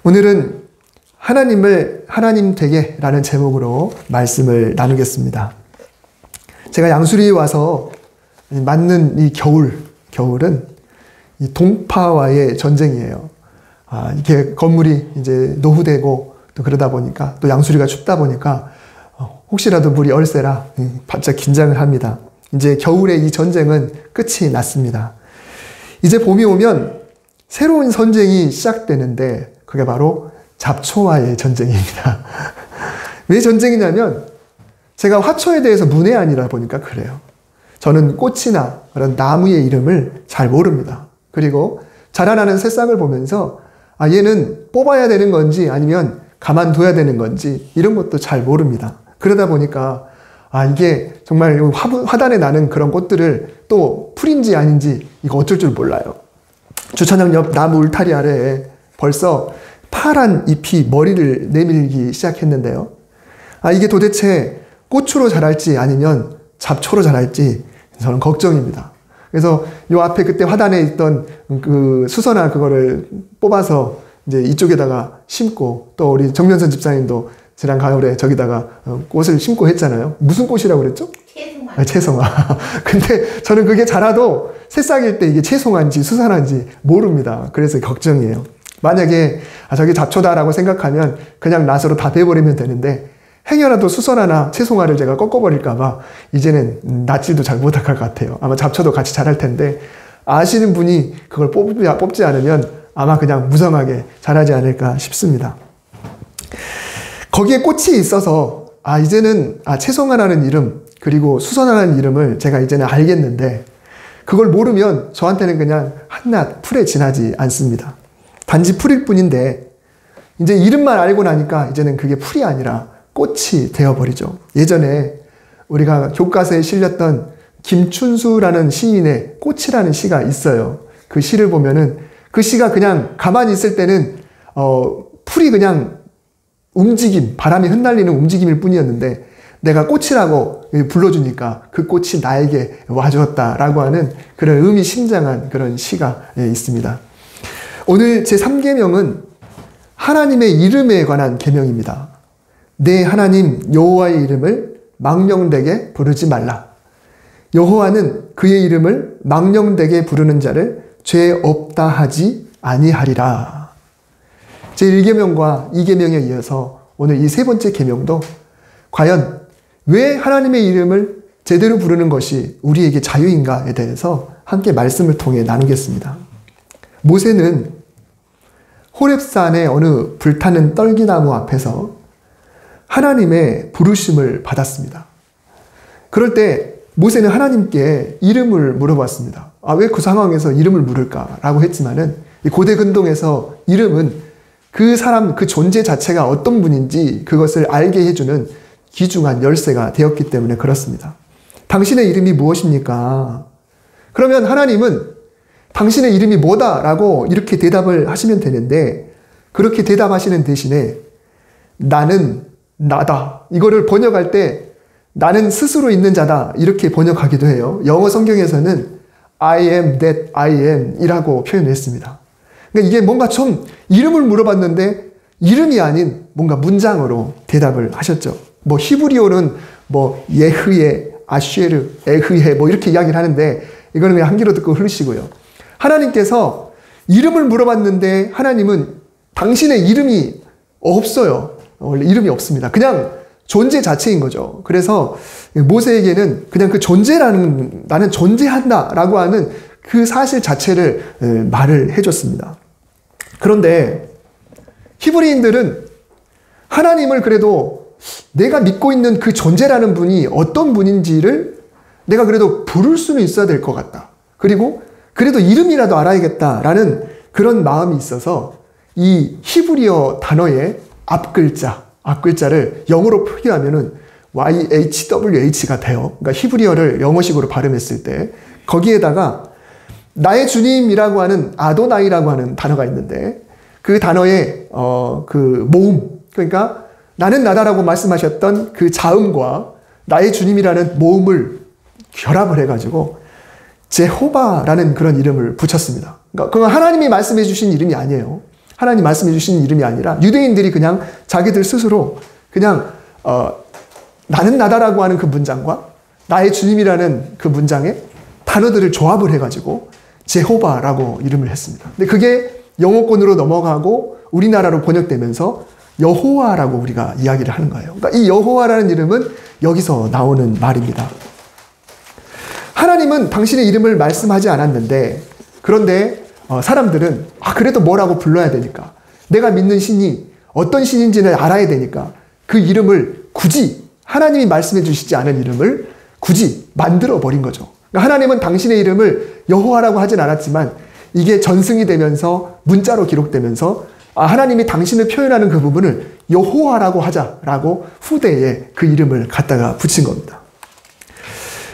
오늘은 하나님을 하나님 되게 라는 제목으로 말씀을 나누겠습니다. 제가 양수리에 와서 맞는 이 겨울은 이 동파와의 전쟁이에요. 이렇게 건물이 이제 노후되고 또 그러다 보니까 또 양수리가 춥다 보니까 혹시라도 물이 얼세라 바짝 긴장을 합니다. 이제 겨울의 이 전쟁은 끝이 났습니다. 이제 봄이 오면 새로운 전쟁이 시작되는데 그게 바로 잡초와의 전쟁입니다. 왜 전쟁이냐면 제가 화초에 대해서 문외한이라 보니까 그래요. 저는 꽃이나 그런 나무의 이름을 잘 모릅니다. 그리고 자라나는 새싹을 보면서 얘는 뽑아야 되는 건지 아니면 가만둬야 되는 건지 이런 것도 잘 모릅니다. 그러다 보니까 이게 정말 화단에 나는 그런 꽃들을 또 풀인지 아닌지 이거 어쩔 줄 몰라요. 주차장 옆 나무 울타리 아래에 벌써 파란 잎이 머리를 내밀기 시작했는데요. 이게 도대체 꽃으로 자랄지 아니면 잡초로 자랄지 저는 걱정입니다. 그래서 요 앞에 그때 화단에 있던 그 수선화 그거를 뽑아서 이제 이쪽에다가 심고, 또 우리 정면선 집사님도 지난 가을에 저기다가 꽃을 심고 했잖아요. 무슨 꽃이라고 그랬죠? 채송화. 채송화. 근데 저는 그게 자라도 새싹일 때 이게 채송화인지 수선화인지 모릅니다. 그래서 걱정이에요. 만약에 저게 잡초다라고 생각하면 그냥 낫으로 다 베버리면 되는데 행여라도 수선화나 채송화를 제가 꺾어버릴까봐 이제는 낫지도 잘 못할 것 같아요. 아마 잡초도 같이 자랄 텐데 아시는 분이 그걸 뽑지 않으면 아마 그냥 무성하게 자라지 않을까 싶습니다. 거기에 꽃이 있어서 이제는 채송화라는 이름 그리고 수선화라는 이름을 제가 이제는 알겠는데 그걸 모르면 저한테는 그냥 한낱 풀에 지나지 않습니다. 단지 풀일 뿐인데 이제 이름만 알고 나니까 이제는 그게 풀이 아니라 꽃이 되어버리죠. 예전에 우리가 교과서에 실렸던 김춘수라는 시인의 꽃이라는 시가 있어요. 그 시를 보면은 그 시가 그냥 가만히 있을 때는 풀이 그냥 움직임, 바람이 흩날리는 움직임일 뿐이었는데 내가 꽃이라고 불러주니까 그 꽃이 나에게 와주었다라고 하는 그런 의미심장한 그런 시가 있습니다. 오늘 제3계명은 하나님의 이름에 관한 계명입니다. 내 하나님 여호와의 이름을 망령되게 부르지 말라. 여호와는 그의 이름을 망령되게 부르는 자를 죄 없다 하지 아니하리라. 제1계명과 2계명에 이어서 오늘 이 세 번째 계명도 과연 왜 하나님의 이름을 제대로 부르는 것이 우리에게 자유인가에 대해서 함께 말씀을 통해 나누겠습니다. 모세는 호렙산의 어느 불타는 떨기나무 앞에서 하나님의 부르심을 받았습니다. 그럴 때 모세는 하나님께 이름을 물어봤습니다. 왜 그 상황에서 이름을 물을까라고 했지만은 고대 근동에서 이름은 그 사람, 그 존재 자체가 어떤 분인지 그것을 알게 해주는 귀중한 열쇠가 되었기 때문에 그렇습니다. 당신의 이름이 무엇입니까? 그러면 하나님은 당신의 이름이 뭐다라고 이렇게 대답을 하시면 되는데 그렇게 대답하시는 대신에 나는 나다. 이거를 번역할 때 나는 스스로 있는 자다. 이렇게 번역하기도 해요. 영어 성경에서는 I am that I am 이라고 표현했습니다. 그러니까 이게 뭔가 좀 이름을 물어봤는데 이름이 아닌 뭔가 문장으로 대답을 하셨죠. 히브리어는 예흐예, 아쉐르, 에흐예 이렇게 이야기를 하는데 이거는 그냥 한 귀로 듣고 흐르시고요. 하나님께서 이름을 물어봤는데 하나님은 당신의 이름이 없어요. 원래 이름이 없습니다. 그냥 존재 자체인 거죠. 그래서 모세에게는 그냥 그 존재라는, 나는 존재한다 라고 하는 그 사실 자체를 말을 해줬습니다. 그런데 히브리인들은 하나님을 그래도 내가 믿고 있는 그 존재라는 분이 어떤 분인지를 내가 그래도 부를 수는 있어야 될 것 같다. 그리고 그래도 이름이라도 알아야겠다라는 그런 마음이 있어서 이 히브리어 단어의 앞글자를 영어로 표기하면은 YHWH가 돼요. 그러니까 히브리어를 영어식으로 발음했을 때 거기에다가 나의 주님이라고 하는 아도나이라고 하는 단어가 있는데 그 단어의 그 모음, 그러니까 나는 나다라고 말씀하셨던 그 자음과 나의 주님이라는 모음을 결합을 해가지고 제호바라는 그런 이름을 붙였습니다. 그러니까 그건 하나님이 말씀해 주신 이름이 아니에요. 하나님 말씀해 주신 이름이 아니라 유대인들이 그냥 자기들 스스로 그냥 나는 나다라고 하는 그 문장과 나의 주님이라는 그 문장에 단어들을 조합을 해가지고 제호바라고 이름을 했습니다. 근데 그게 영어권으로 넘어가고 우리나라로 번역되면서 여호와라고 우리가 이야기를 하는 거예요. 그러니까 이 여호와라는 이름은 여기서 나오는 말입니다. 하나님은 당신의 이름을 말씀하지 않았는데, 그런데 사람들은 그래도 뭐라고 불러야 되니까, 내가 믿는 신이 어떤 신인지를 알아야 되니까 그 이름을 굳이 하나님이 말씀해 주시지 않은 이름을 굳이 만들어 버린 거죠. 그러니까 하나님은 당신의 이름을 여호와라고 하진 않았지만 이게 전승이 되면서 문자로 기록되면서 하나님이 당신을 표현하는 그 부분을 여호와라고 하자라고 후대에 그 이름을 갖다가 붙인 겁니다.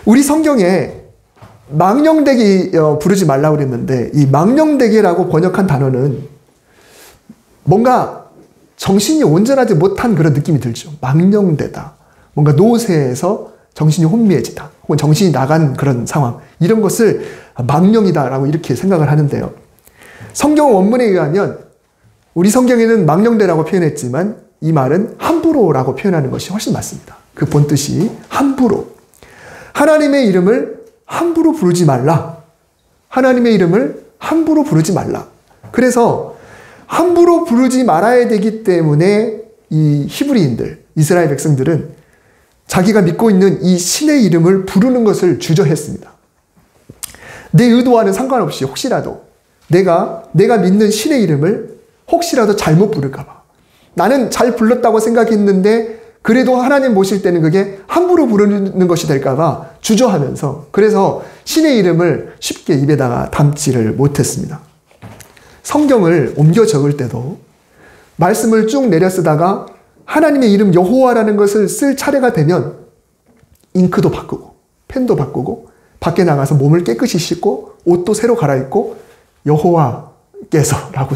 우리 성경에 망령되기 부르지 말라고 그랬는데 이 망령되기라고 번역한 단어는 뭔가 정신이 온전하지 못한 그런 느낌이 들죠. 망령되다. 뭔가 노쇠해서 정신이 혼미해지다. 혹은 정신이 나간 그런 상황. 이런 것을 망령이다라고 이렇게 생각을 하는데요. 성경 원문에 의하면 우리 성경에는 망령되라고 표현했지만 이 말은 함부로라고 표현하는 것이 훨씬 맞습니다. 그 본뜻이 함부로. 하나님의 이름을 함부로 부르지 말라. 하나님의 이름을 함부로 부르지 말라. 그래서 함부로 부르지 말아야 되기 때문에 이 히브리인들, 이스라엘 백성들은 자기가 믿고 있는 이 신의 이름을 부르는 것을 주저했습니다. 내 의도와는 상관없이 혹시라도 내가 믿는 신의 이름을 혹시라도 잘못 부를까봐. 나는 잘 불렀다고 생각했는데 그래도 하나님 모실 때는 그게 함부로 부르는 것이 될까봐 주저하면서 그래서 신의 이름을 쉽게 입에다가 담지를 못했습니다. 성경을 옮겨 적을 때도 말씀을 쭉 내려 쓰다가 하나님의 이름 여호와라는 것을 쓸 차례가 되면 잉크도 바꾸고 펜도 바꾸고 밖에 나가서 몸을 깨끗이 씻고 옷도 새로 갈아입고 여호와께서라고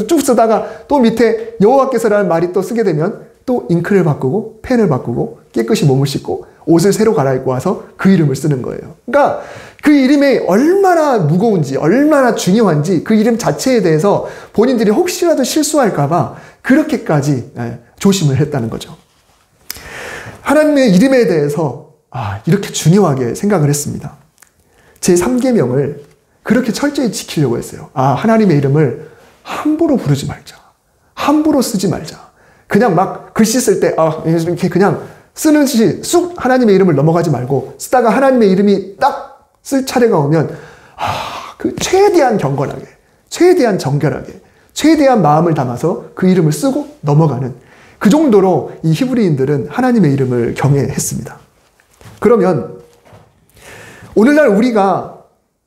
쭉 쓰다가 또 밑에 여호와께서라는 말이 또 쓰게 되면 또 잉크를 바꾸고 펜을 바꾸고 깨끗이 몸을 씻고 옷을 새로 갈아입고 와서 그 이름을 쓰는 거예요. 그러니까 그 이름이 얼마나 무거운지 얼마나 중요한지 그 이름 자체에 대해서 본인들이 혹시라도 실수할까 봐 그렇게까지 조심을 했다는 거죠. 하나님의 이름에 대해서 이렇게 중요하게 생각을 했습니다. 제3계명을 그렇게 철저히 지키려고 했어요. 하나님의 이름을 함부로 부르지 말자. 함부로 쓰지 말자. 그냥 막 글씨 쓸 때 이렇게 그냥 쓰는 듯이 쑥 하나님의 이름을 넘어가지 말고 쓰다가 하나님의 이름이 딱 쓸 차례가 오면 그 최대한 경건하게, 최대한 정결하게, 최대한 마음을 담아서 그 이름을 쓰고 넘어가는 그 정도로 이 히브리인들은 하나님의 이름을 경외했습니다. 그러면 오늘날 우리가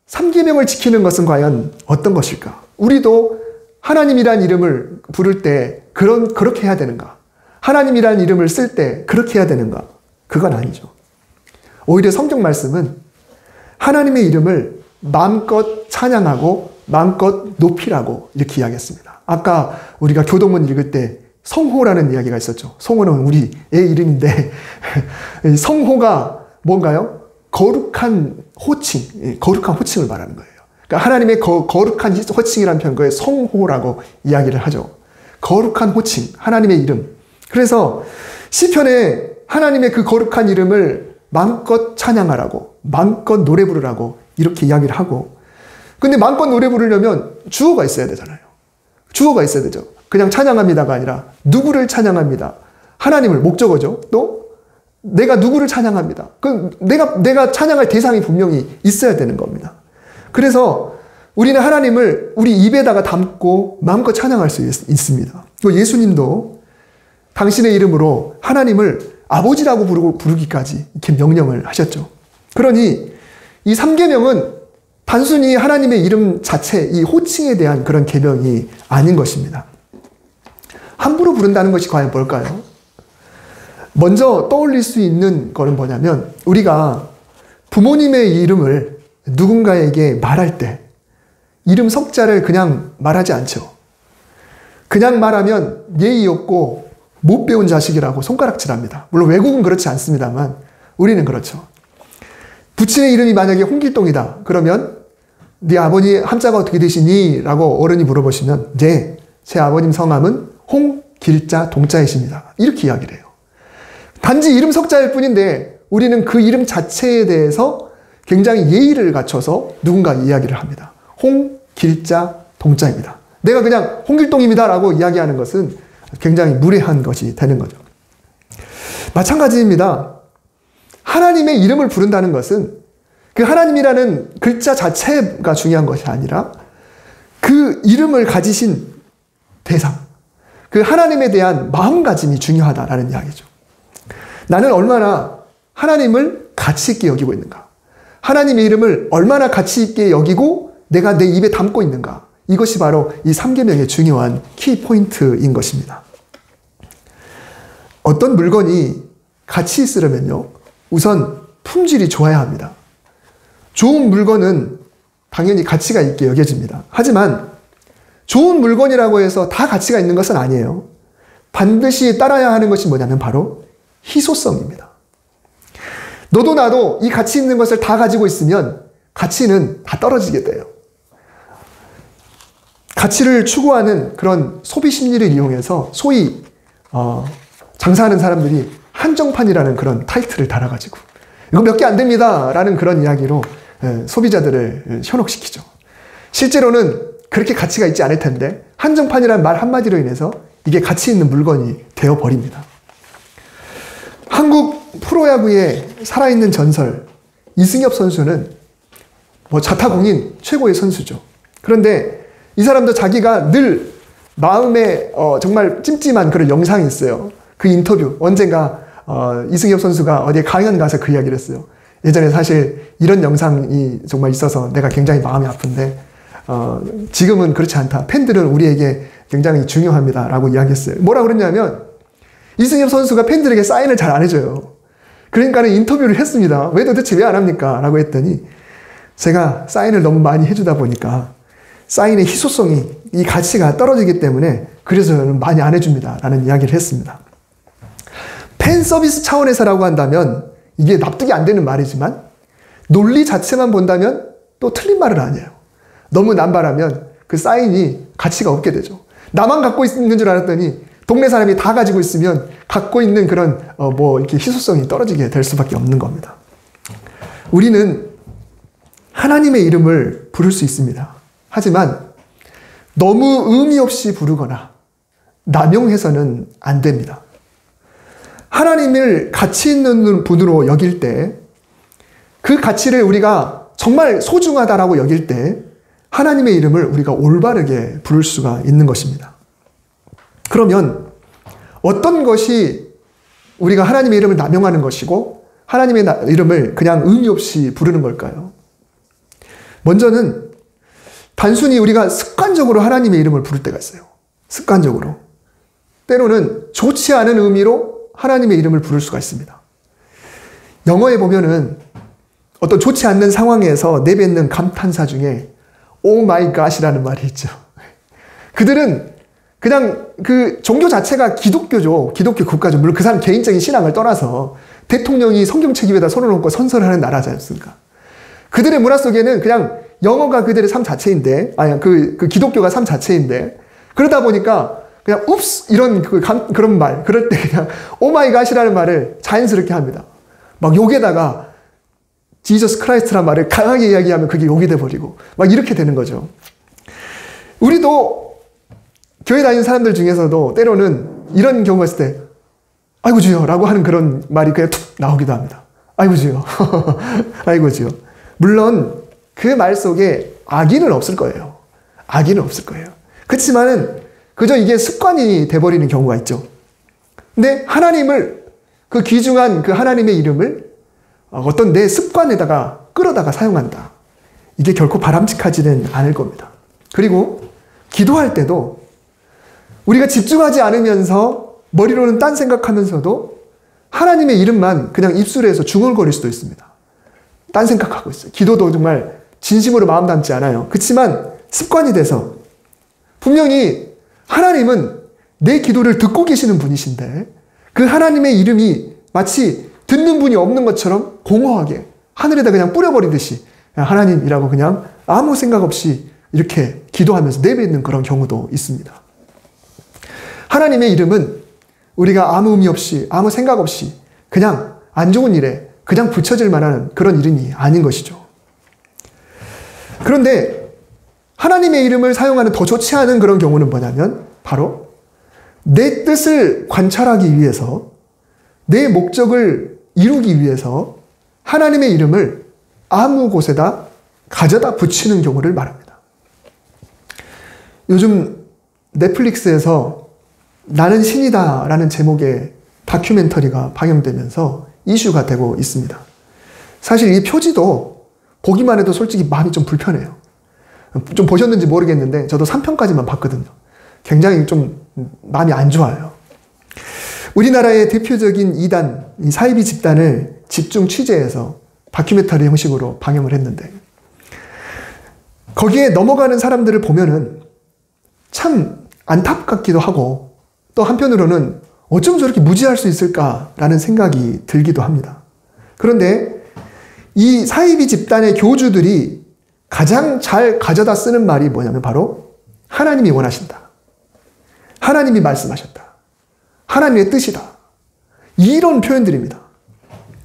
3계명을 지키는 것은 과연 어떤 것일까? 우리도 하나님이란 이름을 부를 때 그렇게 해야 되는가? 하나님이란 이름을 쓸 때 그렇게 해야 되는가? 그건 아니죠. 오히려 성경 말씀은 하나님의 이름을 마음껏 찬양하고 마음껏 높이라고 이렇게 이야기했습니다. 아까 우리가 교동문 읽을 때 성호라는 이야기가 있었죠. 성호는 우리의 이름인데 성호가 뭔가요? 거룩한 호칭, 거룩한 호칭을 말하는 거예요. 그러니까 하나님의 거룩한 호칭이라는 표현, 그걸 성호라고 이야기를 하죠. 거룩한 호칭, 하나님의 이름. 그래서 시편에 하나님의 그 거룩한 이름을 마음껏 찬양하라고, 마음껏 노래 부르라고 이렇게 이야기를 하고, 근데 마음껏 노래 부르려면 주어가 있어야 되잖아요. 주어가 있어야 되죠. 그냥 찬양합니다가 아니라 누구를 찬양합니다. 하나님을 목적어죠. 또 내가 누구를 찬양합니다. 내가 찬양할 대상이 분명히 있어야 되는 겁니다. 그래서 우리는 하나님을 우리 입에다가 담고 마음껏 찬양할 수 있습니다. 예수님도 당신의 이름으로 하나님을 아버지라고 부르기까지 이렇게 명령을 하셨죠. 그러니 이 3계명은 단순히 하나님의 이름 자체, 이 호칭에 대한 그런 계명이 아닌 것입니다. 함부로 부른다는 것이 과연 뭘까요? 먼저 떠올릴 수 있는 거는 뭐냐면 우리가 부모님의 이름을 누군가에게 말할 때 이름 석자를 그냥 말하지 않죠. 그냥 말하면 예의 없고 못 배운 자식이라고 손가락질합니다. 물론 외국은 그렇지 않습니다만 우리는 그렇죠. 부친의 이름이 만약에 홍길동이다. 그러면 네 아버지 한자가 어떻게 되시니? 라고 어른이 물어보시면 네, 제 아버님 성함은 홍길자 동자이십니다. 이렇게 이야기를 해요. 단지 이름 석자일 뿐인데 우리는 그 이름 자체에 대해서 굉장히 예의를 갖춰서 누군가 이야기를 합니다. 홍길자 동자입니다. 내가 그냥 홍길동입니다 라고 이야기하는 것은 굉장히 무례한 것이 되는 거죠. 마찬가지입니다. 하나님의 이름을 부른다는 것은 그 하나님이라는 글자 자체가 중요한 것이 아니라 그 이름을 가지신 대상, 그 하나님에 대한 마음가짐이 중요하다라는 이야기죠. 나는 얼마나 하나님을 가치 있게 여기고 있는가? 하나님의 이름을 얼마나 가치 있게 여기고 내가 내 입에 담고 있는가? 이것이 바로 이 3계명의 중요한 키포인트인 것입니다. 어떤 물건이 가치 있으려면요, 우선 품질이 좋아야 합니다. 좋은 물건은 당연히 가치가 있게 여겨집니다. 하지만 좋은 물건이라고 해서 다 가치가 있는 것은 아니에요. 반드시 따라야 하는 것이 뭐냐면 바로 희소성입니다. 너도 나도 이 가치 있는 것을 다 가지고 있으면 가치는 다 떨어지게 돼요. 가치를 추구하는 그런 소비 심리를 이용해서 소위 장사하는 사람들이 한정판이라는 그런 타이틀을 달아가지고 이거 몇 개 안 됩니다 라는 그런 이야기로 소비자들을 현혹시키죠. 실제로는 그렇게 가치가 있지 않을 텐데 한정판이라는 말 한마디로 인해서 이게 가치 있는 물건이 되어버립니다. 한국 프로야구의 살아있는 전설 이승엽 선수는 자타공인 최고의 선수죠. 그런데 이 사람도 자기가 늘 마음에 정말 찜찜한 그런 영상이 있어요. 그 인터뷰 언젠가 이승엽 선수가 어디에 강연 가서 그 이야기를 했어요. 예전에 사실 이런 영상이 정말 있어서 내가 굉장히 마음이 아픈데 지금은 그렇지 않다. 팬들은 우리에게 굉장히 중요합니다 라고 이야기했어요. 뭐라고 그랬냐면 이승엽 선수가 팬들에게 사인을 잘 안 해줘요. 그러니까는 인터뷰를 했습니다. 왜 도대체 왜 안 합니까? 라고 했더니 제가 사인을 너무 많이 해주다 보니까 사인의 희소성이, 이 가치가 떨어지기 때문에 그래서 저는 많이 안 해줍니다 라는 이야기를 했습니다. 팬 서비스 차원에서라고 한다면 이게 납득이 안 되는 말이지만 논리 자체만 본다면 또 틀린 말은 아니에요. 너무 남발하면 그 사인이 가치가 없게 되죠. 나만 갖고 있는 줄 알았더니 동네 사람이 다 가지고 있으면 갖고 있는 그런 이렇게 희소성이 떨어지게 될 수밖에 없는 겁니다. 우리는 하나님의 이름을 부를 수 있습니다. 하지만 너무 의미 없이 부르거나 남용해서는 안 됩니다. 하나님을 가치 있는 분으로 여길 때, 그 가치를 우리가 정말 소중하다라고 여길 때 하나님의 이름을 우리가 올바르게 부를 수가 있는 것입니다. 그러면 어떤 것이 우리가 하나님의 이름을 남용하는 것이고 하나님의 이름을 그냥 의미 없이 부르는 걸까요? 먼저는 단순히 우리가 습관적으로 하나님의 이름을 부를 때가 있어요. 습관적으로. 때로는 좋지 않은 의미로 하나님의 이름을 부를 수가 있습니다. 영어에 보면은 어떤 좋지 않는 상황에서 내뱉는 감탄사 중에 Oh my God이라는 말이 있죠. 그들은 그냥 그 종교 자체가 기독교죠. 기독교 국가죠. 물론 그 사람 개인적인 신앙을 떠나서 대통령이 성경책 위에다 손을 얹고 선서를 하는 나라지 않습니까? 그들의 문화 속에는 그냥 영어가 그들의 삶 자체인데, 그 기독교가 삶 자체인데, 그러다 보니까 그냥 읍스 이런 그런 말, 그럴 때 그냥 오 마이 갓이라는 말을 자연스럽게 합니다. 막 욕에다가 지저스 크라이스트란 말을 강하게 이야기하면 그게 욕이 돼버리고 막 이렇게 되는 거죠. 우리도 교회 다니는 사람들 중에서도 때로는 이런 경우가 있을 때 아이고 주여 라고 하는 그런 말이 그냥 툭 나오기도 합니다. 아이고 주여 아이고 주여. 물론 그 말 속에 악의는 없을 거예요. 악의는 없을 거예요. 그렇지만은 그저 이게 습관이 돼버리는 경우가 있죠. 근데 하나님을, 그 귀중한 그 하나님의 이름을 어떤 내 습관에다가 끌어다가 사용한다. 이게 결코 바람직하지는 않을 겁니다. 그리고 기도할 때도 우리가 집중하지 않으면서 머리로는 딴 생각하면서도 하나님의 이름만 그냥 입술에서 중얼거릴 수도 있습니다. 딴 생각하고 있어요. 기도도 정말 진심으로 마음 담지 않아요. 그렇지만 습관이 돼서 분명히 하나님은 내 기도를 듣고 계시는 분이신데 그 하나님의 이름이 마치 듣는 분이 없는 것처럼 공허하게 하늘에다 그냥 뿌려버리듯이 하나님이라고 그냥 아무 생각 없이 이렇게 기도하면서 내뱉는 그런 경우도 있습니다. 하나님의 이름은 우리가 아무 의미 없이, 아무 생각 없이 그냥 안 좋은 일에 그냥 붙여질 만한 그런 이름이 아닌 것이죠. 그런데 하나님의 이름을 사용하는 더 좋지 않은 그런 경우는 뭐냐면 바로 내 뜻을 관찰하기 위해서, 내 목적을 이루기 위해서 하나님의 이름을 아무 곳에다 가져다 붙이는 경우를 말합니다. 요즘 넷플릭스에서 나는 신이다 라는 제목의 다큐멘터리가 방영되면서 이슈가 되고 있습니다. 사실 이 표지도 보기만 해도 솔직히 마음이 좀 불편해요. 좀 보셨는지 모르겠는데 저도 3편까지만 봤거든요. 굉장히 좀 마음이 안 좋아요. 우리나라의 대표적인 이단, 이 사이비 집단을 집중 취재해서 다큐멘터리 형식으로 방영을 했는데 거기에 넘어가는 사람들을 보면은 참 안타깝기도 하고 또 한편으로는 어쩜 저렇게 무지할 수 있을까라는 생각이 들기도 합니다. 그런데 이 사이비 집단의 교주들이 가장 잘 가져다 쓰는 말이 뭐냐면 바로 하나님이 원하신다. 하나님이 말씀하셨다. 하나님의 뜻이다. 이런 표현들입니다.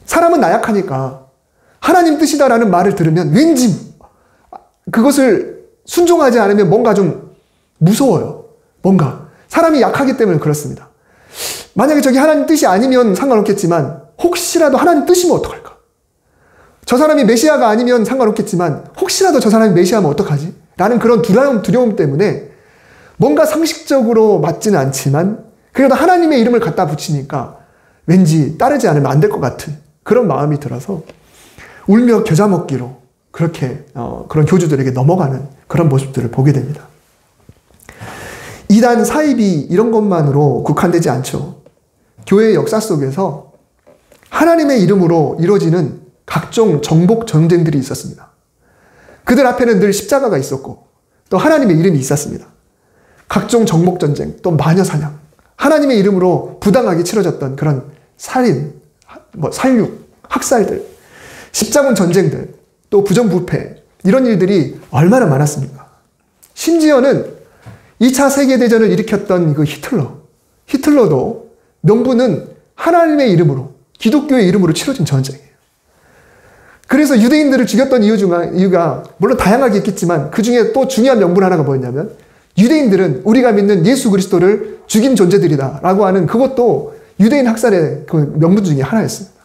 사람은 나약하니까 하나님 뜻이다라는 말을 들으면 왠지 그것을 순종하지 않으면 뭔가 좀 무서워요. 뭔가. 사람이 약하기 때문에 그렇습니다. 만약에 저게 하나님 뜻이 아니면 상관없겠지만 혹시라도 하나님 뜻이면 어떡할까? 저 사람이 메시아가 아니면 상관없겠지만 혹시라도 저 사람이 메시아면 어떡하지? 라는 그런 두려움 때문에 뭔가 상식적으로 맞지는 않지만 그래도 하나님의 이름을 갖다 붙이니까 왠지 따르지 않으면 안 될 것 같은 그런 마음이 들어서 울며 겨자 먹기로 그렇게 그런 교주들에게 넘어가는 그런 모습들을 보게 됩니다. 이단, 사이비 이런 것만으로 국한되지 않죠. 교회의 역사 속에서 하나님의 이름으로 이루어지는 각종 정복 전쟁들이 있었습니다. 그들 앞에는 늘 십자가가 있었고 또 하나님의 이름이 있었습니다. 각종 정복 전쟁, 또 마녀 사냥, 하나님의 이름으로 부당하게 치러졌던 그런 살인, 살육, 학살들, 십자군 전쟁들, 또 부정부패 이런 일들이 얼마나 많았습니까? 심지어는 2차 세계대전을 일으켰던 그 히틀러도 명분은 하나님의 이름으로, 기독교의 이름으로 치러진 전쟁이에요. 그래서 유대인들을 죽였던 이유가 물론 다양하게 있겠지만 그 중에 또 중요한 명분 하나가 뭐였냐면 유대인들은 우리가 믿는 예수 그리스도를 죽인 존재들이다 라고 하는 그것도 유대인 학살의 그 명분 중에 하나였습니다.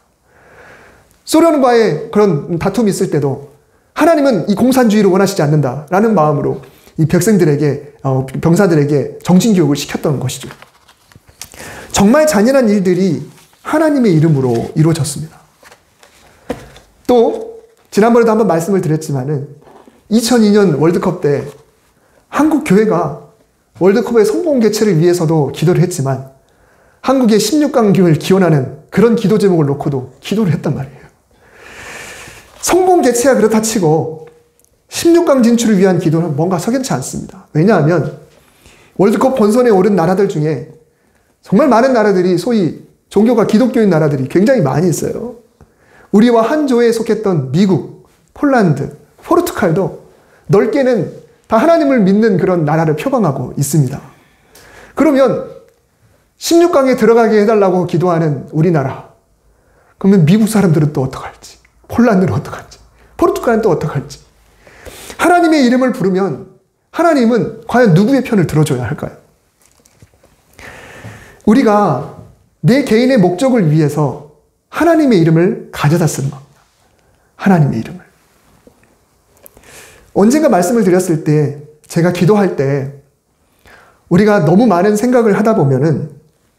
소련과의 그런 다툼이 있을 때도 하나님은 이 공산주의를 원하시지 않는다라는 마음으로 이 백성들에게, 병사들에게 정신교육을 시켰던 것이죠. 정말 잔인한 일들이 하나님의 이름으로 이루어졌습니다. 또 지난번에도 한번 말씀을 드렸지만은 2002년 월드컵 때 한국 교회가 월드컵의 성공 개최를 위해서도 기도를 했지만 한국의 16강을 기원하는 그런 기도 제목을 놓고도 기도를 했단 말이에요. 성공 개최야 그렇다 치고 16강 진출을 위한 기도는 뭔가 석연치 않습니다. 왜냐하면 월드컵 본선에 오른 나라들 중에 정말 많은 나라들이 소위 종교가 기독교인 나라들이 굉장히 많이 있어요. 우리와 한 조에 속했던 미국, 폴란드, 포르투갈도 넓게는 다 하나님을 믿는 그런 나라를 표방하고 있습니다. 그러면 16강에 들어가게 해달라고 기도하는 우리나라, 그러면 미국 사람들은 또 어떡할지, 폴란드는 어떡할지, 포르투갈은 또 어떡할지. 하나님의 이름을 부르면 하나님은 과연 누구의 편을 들어줘야 할까요? 우리가 내 개인의 목적을 위해서 하나님의 이름을 가져다 쓰는 겁니다. 하나님의 이름을. 언젠가 말씀을 드렸을 때 제가 기도할 때 우리가 너무 많은 생각을 하다 보면은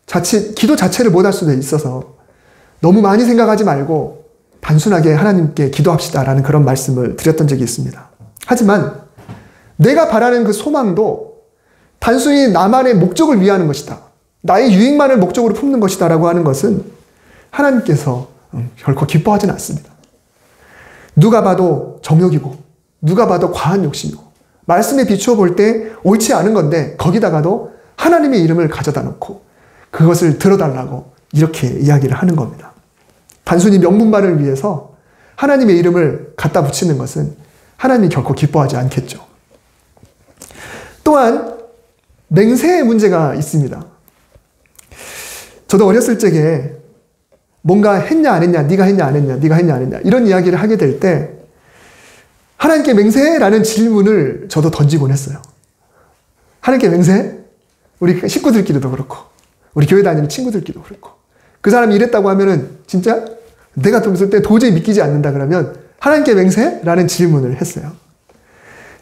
자칫 기도 자체를 못할 수도 있어서 너무 많이 생각하지 말고 단순하게 하나님께 기도합시다라는 그런 말씀을 드렸던 적이 있습니다. 하지만 내가 바라는 그 소망도 단순히 나만의 목적을 위하는 것이다. 나의 유익만을 목적으로 품는 것이다 라고 하는 것은 하나님께서 결코 기뻐하지는 않습니다. 누가 봐도 정욕이고 누가 봐도 과한 욕심이고 말씀에 비추어 볼 때 옳지 않은 건데 거기다가도 하나님의 이름을 가져다 놓고 그것을 들어달라고 이렇게 이야기를 하는 겁니다. 단순히 명분만을 위해서 하나님의 이름을 갖다 붙이는 것은 하나님이 결코 기뻐하지 않겠죠. 또한 맹세의 문제가 있습니다. 저도 어렸을 적에 뭔가 했냐 안 했냐, 네가 했냐 안 했냐, 네가 했냐 안 했냐 이런 이야기를 하게 될 때 하나님께 맹세라는 질문을 저도 던지곤 했어요. 하나님께 맹세? 우리 식구들끼리도 그렇고 우리 교회 다니는 친구들끼리도 그렇고 그 사람이 이랬다고 하면은 진짜 내가 좀 있을 때 도저히 믿기지 않는다 그러면 하나님께 맹세? 라는 질문을 했어요.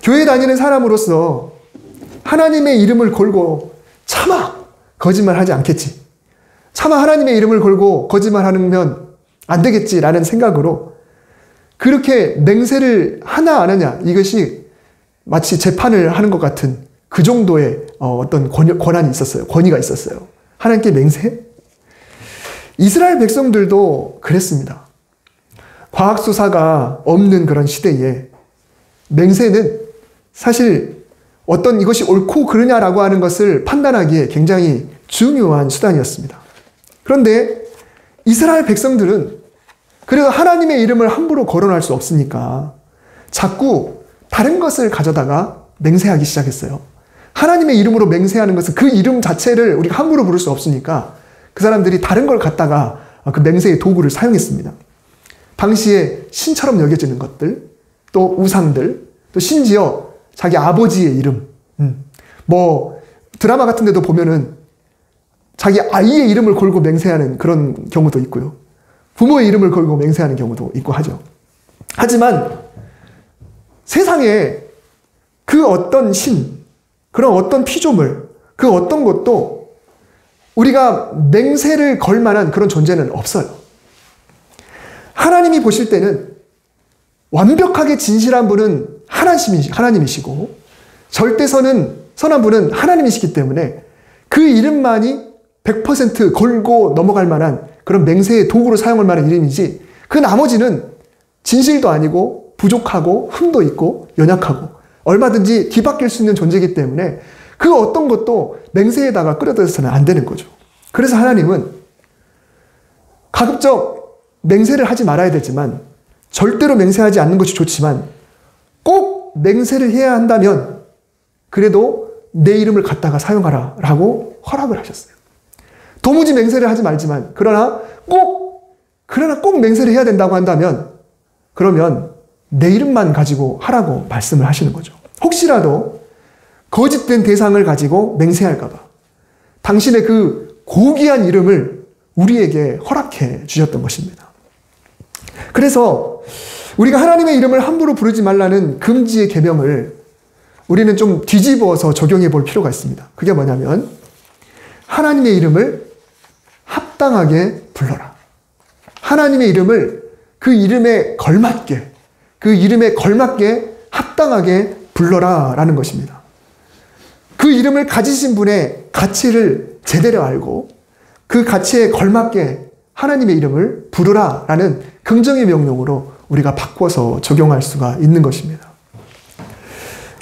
교회 다니는 사람으로서 하나님의 이름을 걸고 차마 거짓말하지 않겠지. 차마 하나님의 이름을 걸고 거짓말하면 안 되겠지라는 생각으로 그렇게 맹세를 하나 안 하냐 이것이 마치 재판을 하는 것 같은 그 정도의 어떤 권한이 있었어요. 권위가 있었어요. 하나님께 맹세? 이스라엘 백성들도 그랬습니다. 과학수사가 없는 그런 시대에 맹세는 사실 어떤 이것이 옳고 그르냐라고 하는 것을 판단하기에 굉장히 중요한 수단이었습니다. 그런데 이스라엘 백성들은 그래도 하나님의 이름을 함부로 거론할 수 없으니까 자꾸 다른 것을 가져다가 맹세하기 시작했어요. 하나님의 이름으로 맹세하는 것은 그 이름 자체를 우리가 함부로 부를 수 없으니까 그 사람들이 다른 걸 갖다가 그 맹세의 도구를 사용했습니다. 당시에 신처럼 여겨지는 것들, 또 우상들, 또 심지어 자기 아버지의 이름, 뭐 드라마 같은 데도 보면은 자기 아이의 이름을 걸고 맹세하는 그런 경우도 있고요. 부모의 이름을 걸고 맹세하는 경우도 있고 하죠. 하지만 세상에 그 어떤 신, 그런 어떤 피조물, 그 어떤 것도 우리가 맹세를 걸 만한 그런 존재는 없어요. 하나님이 보실 때는 완벽하게 진실한 분은 하나님이시고 선한 분은 하나님이시기 때문에 그 이름만이 100% 걸고 넘어갈 만한 그런 맹세의 도구로 사용할 만한 이름이지 그 나머지는 진실도 아니고 부족하고 흠도 있고 연약하고 얼마든지 뒤바뀔 수 있는 존재이기 때문에 그 어떤 것도 맹세에다가 끌어들여서는 안 되는 거죠. 그래서 하나님은 가급적 맹세를 하지 말아야 되지만 절대로 맹세하지 않는 것이 좋지만 꼭 맹세를 해야 한다면 그래도 내 이름을 갖다가 사용하라 라고 허락을 하셨어요. 도무지 맹세를 하지 말지만 그러나 꼭 맹세를 해야 된다고 한다면 그러면 내 이름만 가지고 하라고 말씀을 하시는 거죠. 혹시라도 거짓된 대상을 가지고 맹세할까 봐 당신의 그 고귀한 이름을 우리에게 허락해 주셨던 것입니다. 그래서 우리가 하나님의 이름을 함부로 부르지 말라는 금지의 계명을 우리는 좀 뒤집어서 적용해 볼 필요가 있습니다. 그게 뭐냐면 하나님의 이름을 합당하게 불러라. 하나님의 이름을 그 이름에 걸맞게 합당하게 불러라 라는 것입니다. 그 이름을 가지신 분의 가치를 제대로 알고 그 가치에 걸맞게 하나님의 이름을 부르라 라는 긍정의 명령으로 우리가 바꿔서 적용할 수가 있는 것입니다.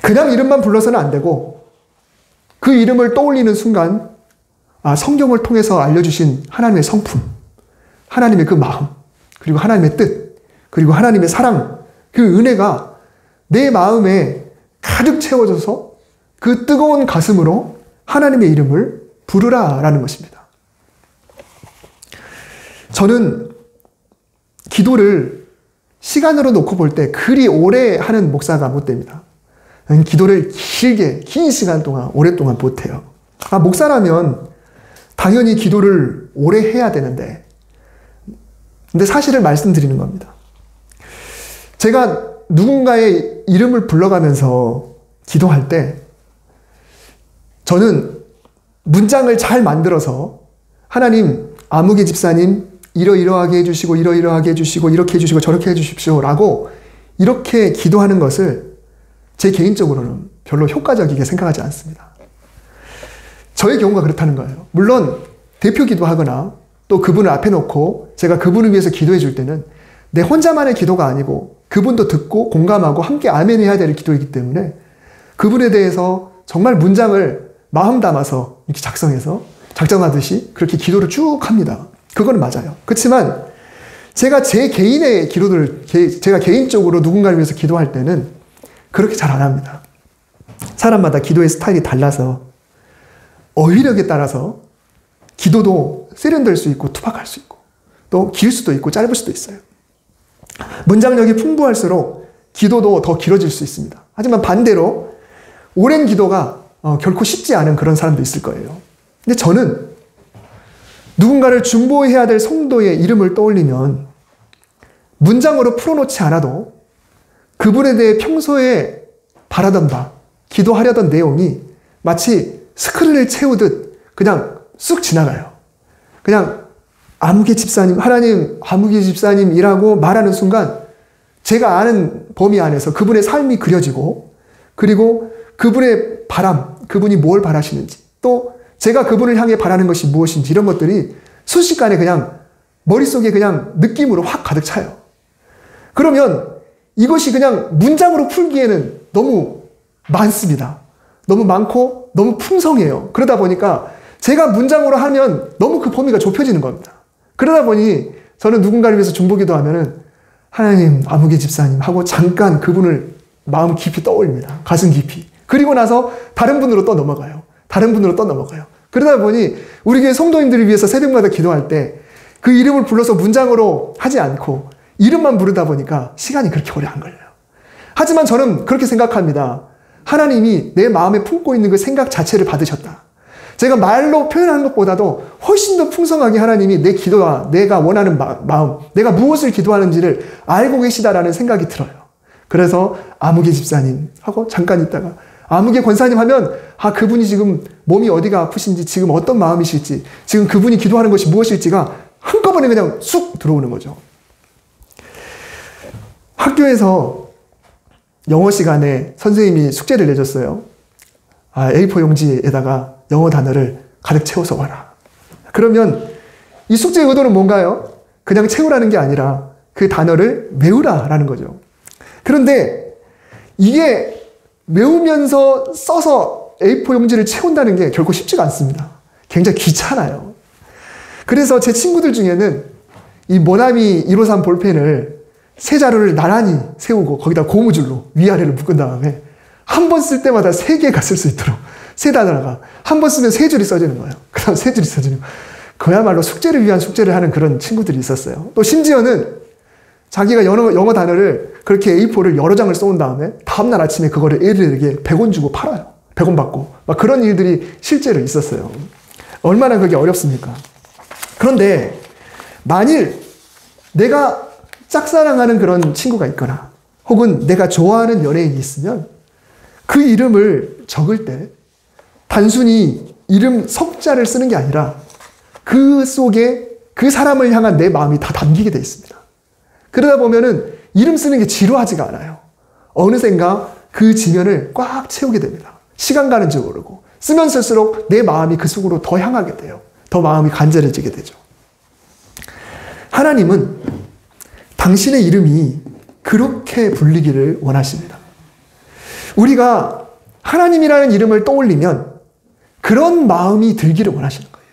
그냥 이름만 불러서는 안 되고 그 이름을 떠올리는 순간 성경을 통해서 알려주신 하나님의 성품, 하나님의 그 마음, 그리고 하나님의 뜻, 그리고 하나님의 사랑, 그 은혜가 내 마음에 가득 채워져서 그 뜨거운 가슴으로 하나님의 이름을 부르라 라는 것입니다. 저는 기도를 시간으로 놓고 볼 때 그리 오래 하는 목사가 못 됩니다. 기도를 긴 시간 동안, 오랫동안 못해요. 목사라면 당연히 기도를 오래 해야 되는데, 근데 사실을 말씀드리는 겁니다. 제가 누군가의 이름을 불러가면서 기도할 때, 저는 문장을 잘 만들어서 하나님, 아무개 집사님, 이러이러하게 해주시고, 이러이러하게 해주시고, 이렇게 해주시고, 저렇게 해주십시오. 라고 이렇게 기도하는 것을 제 개인적으로는 별로 효과적이게 생각하지 않습니다. 저의 경우가 그렇다는 거예요. 물론 대표 기도하거나 또 그분을 앞에 놓고 제가 그분을 위해서 기도해 줄 때는 내 혼자만의 기도가 아니고 그분도 듣고 공감하고 함께 아멘 해야 될 기도이기 때문에 그분에 대해서 정말 문장을 마음 담아서 이렇게 작정하듯이 그렇게 기도를 쭉 합니다. 그건 맞아요. 그렇지만 제가 제 개인의 기도를 제가 개인적으로 누군가를 위해서 기도할 때는 그렇게 잘 안 합니다. 사람마다 기도의 스타일이 달라서 어휘력에 따라서 기도도 세련될 수 있고 투박할 수 있고 또 길 수도 있고 짧을 수도 있어요. 문장력이 풍부할수록 기도도 더 길어질 수 있습니다. 하지만 반대로 오랜 기도가 결코 쉽지 않은 그런 사람도 있을 거예요. 근데 저는 누군가를 중보해야 될 성도의 이름을 떠올리면 문장으로 풀어놓지 않아도 그분에 대해 평소에 바라던 바, 기도하려던 내용이 마치 스크린을 채우듯 그냥 쑥 지나가요. 그냥 아무개 집사님, 하나님 아무개 집사님이라고 말하는 순간 제가 아는 범위 안에서 그분의 삶이 그려지고 그리고 그분의 바람, 그분이 뭘 바라시는지 또 제가 그분을 향해 바라는 것이 무엇인지 이런 것들이 순식간에 그냥 머릿속에 그냥 느낌으로 확 가득 차요. 그러면 이것이 그냥 문장으로 풀기에는 너무 많습니다. 너무 많고 너무 풍성해요. 그러다 보니까 제가 문장으로 하면 너무 그 범위가 좁혀지는 겁니다. 그러다 보니 저는 누군가를 위해서 중보기도 하면은 하나님 아무개 집사님 하고 잠깐 그분을 마음 깊이 떠올립니다. 가슴 깊이. 그리고 나서 다른 분으로 또 넘어가요. 다른 분으로 또 넘어가요. 그러다 보니 우리 교회 성도님들을 위해서 새벽마다 기도할 때 그 이름을 불러서 문장으로 하지 않고 이름만 부르다 보니까 시간이 그렇게 오래 안 걸려요. 하지만 저는 그렇게 생각합니다. 하나님이 내 마음에 품고 있는 그 생각 자체를 받으셨다. 제가 말로 표현하는 것보다도 훨씬 더 풍성하게 하나님이 내 기도와 내가 원하는 마음, 내가 무엇을 기도하는지를 알고 계시다라는 생각이 들어요. 그래서 아무개 집사님 하고 잠깐 있다가 아무개 권사님 하면 그분이 지금 몸이 어디가 아프신지 지금 어떤 마음이실지 지금 그분이 기도하는 것이 무엇일지가 한꺼번에 그냥 쑥 들어오는 거죠. 학교에서 영어 시간에 선생님이 숙제를 내줬어요. A4 용지에다가 영어 단어를 가득 채워서 와라. 그러면 이 숙제의 의도는 뭔가요? 그냥 채우라는 게 아니라 그 단어를 외우라라는 거죠. 그런데 이게 외우면서 써서 A4 용지를 채운다는 게 결코 쉽지가 않습니다. 굉장히 귀찮아요. 그래서 제 친구들 중에는 이 모나미 153 볼펜을 세 자루를 나란히 세우고 거기다 고무줄로 위아래를 묶은 다음에 한 번 쓸 때마다 3개가 쓸 수 있도록 세 단어가 한 번 쓰면 3줄이 써지는 거예요. 그 다음 3줄이 써지는 거예요. 그야말로 숙제를 위한 숙제를 하는 그런 친구들이 있었어요. 또 심지어는 자기가 영어 단어를 그렇게 A4를 여러 장을 써온 다음에 다음날 아침에 그거를 애들에게 100원 주고 팔아요. 100원 받고. 막 그런 일들이 실제로 있었어요. 얼마나 그게 어렵습니까? 그런데 만일 내가 짝사랑하는 그런 친구가 있거나 혹은 내가 좋아하는 연예인이 있으면 그 이름을 적을 때 단순히 이름 석자를 쓰는 게 아니라 그 속에 그 사람을 향한 내 마음이 다 담기게 돼 있습니다. 그러다 보면은 이름 쓰는 게 지루하지가 않아요. 어느샌가 그 지면을 꽉 채우게 됩니다. 시간 가는 줄 모르고 쓰면 쓸수록 내 마음이 그 속으로 더 향하게 돼요. 더 마음이 간절해지게 되죠. 하나님은 당신의 이름이 그렇게 불리기를 원하십니다. 우리가 하나님이라는 이름을 떠올리면 그런 마음이 들기를 원하시는 거예요.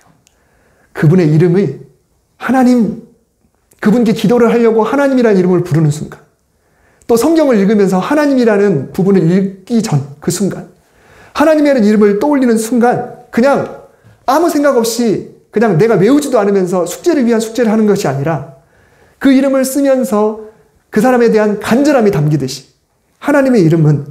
그분의 이름을 하나님, 그분께 기도를 하려고 하나님이라는 이름을 부르는 순간, 또 성경을 읽으면서 하나님이라는 부분을 읽기 전 그 순간, 하나님이라는 이름을 떠올리는 순간 그냥 아무 생각 없이 그냥 내가 외우지도 않으면서 숙제를 위한 숙제를 하는 것이 아니라 그 이름을 쓰면서 그 사람에 대한 간절함이 담기듯이 하나님의 이름은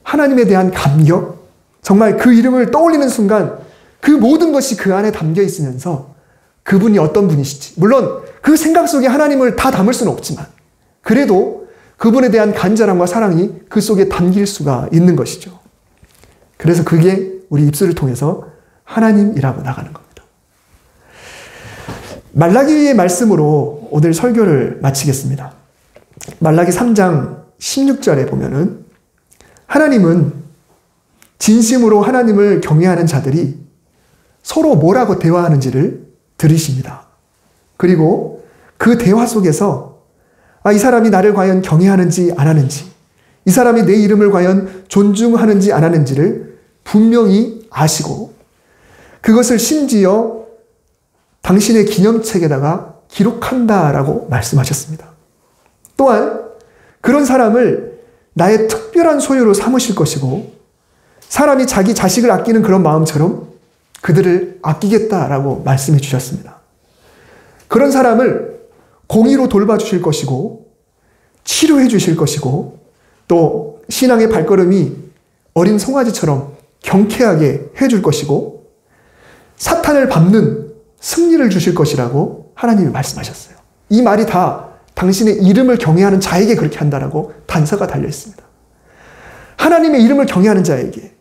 하나님에 대한 감격, 정말 그 이름을 떠올리는 순간 그 모든 것이 그 안에 담겨 있으면서 그분이 어떤 분이시지, 물론 그 생각 속에 하나님을 다 담을 수는 없지만 그래도 그분에 대한 간절함과 사랑이 그 속에 담길 수가 있는 것이죠. 그래서 그게 우리 입술을 통해서 하나님이라고 나가는 겁니다. 말라기의 말씀으로 오늘 설교를 마치겠습니다. 말라기 3장 16절에 보면은 하나님은 진심으로 하나님을 경외하는 자들이 서로 뭐라고 대화하는지를 들으십니다. 그리고 그 대화 속에서 이 사람이 나를 과연 경외하는지 안 하는지, 이 사람이 내 이름을 과연 존중하는지 안 하는지를 분명히 아시고 그것을 심지어 당신의 기념책에다가 기록한다라고 말씀하셨습니다. 또한 그런 사람을 나의 특별한 소유로 삼으실 것이고 사람이 자기 자식을 아끼는 그런 마음처럼 그들을 아끼겠다라고 말씀해 주셨습니다. 그런 사람을 공의로 돌봐주실 것이고 치료해 주실 것이고 또 신앙의 발걸음이 어린 송아지처럼 경쾌하게 해줄 것이고 사탄을 밟는 승리를 주실 것이라고 하나님이 말씀하셨어요. 이 말이 다 당신의 이름을 경외하는 자에게 그렇게 한다라고 단서가 달려 있습니다. 하나님의 이름을 경외하는 자에게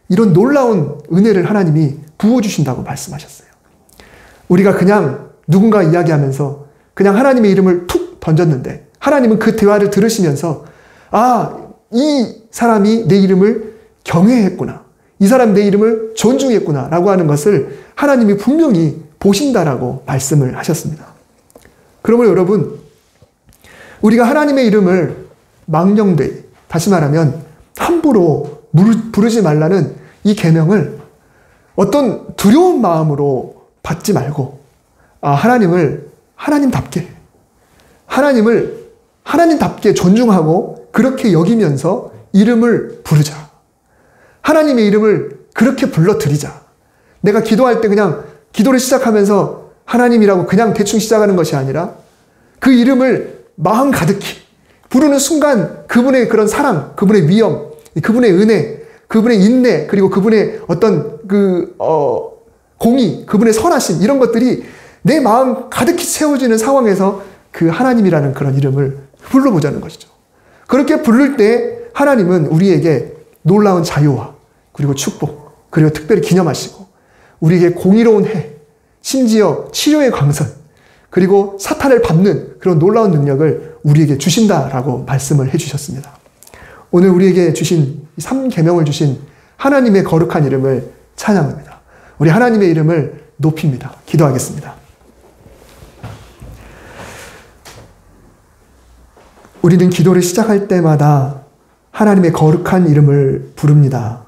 이런 놀라운 은혜를 하나님이 부어주신다고 말씀하셨어요. 우리가 그냥 누군가 이야기하면서 그냥 하나님의 이름을 툭 던졌는데 하나님은 그 대화를 들으시면서 이 사람이 내 이름을 경외했구나. 이 사람이 내 이름을 존중했구나 라고 하는 것을 하나님이 분명히 보신다라고 말씀을 하셨습니다. 그러므로 여러분, 우리가 하나님의 이름을 망령되이, 다시 말하면 함부로 부르지 말라는 이 계명을 어떤 두려운 마음으로 받지 말고 하나님을 하나님답게 존중하고 그렇게 여기면서 이름을 부르자. 하나님의 이름을 그렇게 불러드리자. 내가 기도할 때 그냥 기도를 시작하면서 하나님이라고 그냥 대충 시작하는 것이 아니라 그 이름을 마음 가득히 부르는 순간 그분의 그런 사랑, 그분의 위엄, 그분의 은혜, 그분의 인내, 그리고 그분의 어떤 공의, 그분의 선하심 이런 것들이 내 마음 가득히 채워지는 상황에서 그 하나님이라는 그런 이름을 불러보자는 것이죠. 그렇게 부를 때 하나님은 우리에게 놀라운 자유와 그리고 축복, 그리고 특별히 기념하시고 우리에게 공의로운 해, 심지어 치료의 광선, 그리고 사탄을 밟는 그런 놀라운 능력을 우리에게 주신다라고 말씀을 해주셨습니다. 오늘 우리에게 주신 3계명을 주신 하나님의 거룩한 이름을 찬양합니다. 우리 하나님의 이름을 높입니다. 기도하겠습니다. 우리는 기도를 시작할 때마다 하나님의 거룩한 이름을 부릅니다.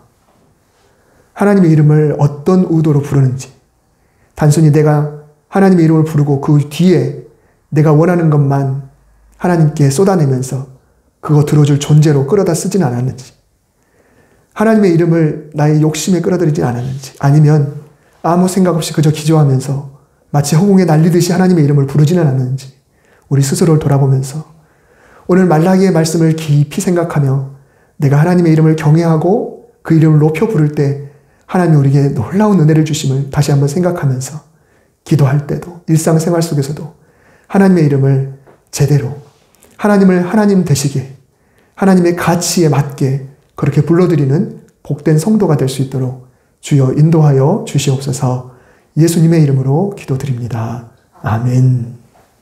하나님의 이름을 어떤 의도로 부르는지, 단순히 내가 하나님의 이름을 부르고 그 뒤에 내가 원하는 것만 하나님께 쏟아내면서 그거 들어줄 존재로 끌어다 쓰진 않았는지, 하나님의 이름을 나의 욕심에 끌어들이진 않았는지, 아니면 아무 생각 없이 그저 기도하면서 마치 허공에 날리듯이 하나님의 이름을 부르지는 않았는지 우리 스스로를 돌아보면서 오늘 말라기의 말씀을 깊이 생각하며 내가 하나님의 이름을 경외하고 그 이름을 높여 부를 때 하나님이 우리에게 놀라운 은혜를 주심을 다시 한번 생각하면서 기도할 때도 일상생활 속에서도 하나님의 이름을 제대로 하나님을 하나님 되시게 하나님의 가치에 맞게 그렇게 불러드리는 복된 성도가 될 수 있도록 주여 인도하여 주시옵소서. 예수님의 이름으로 기도드립니다. 아멘.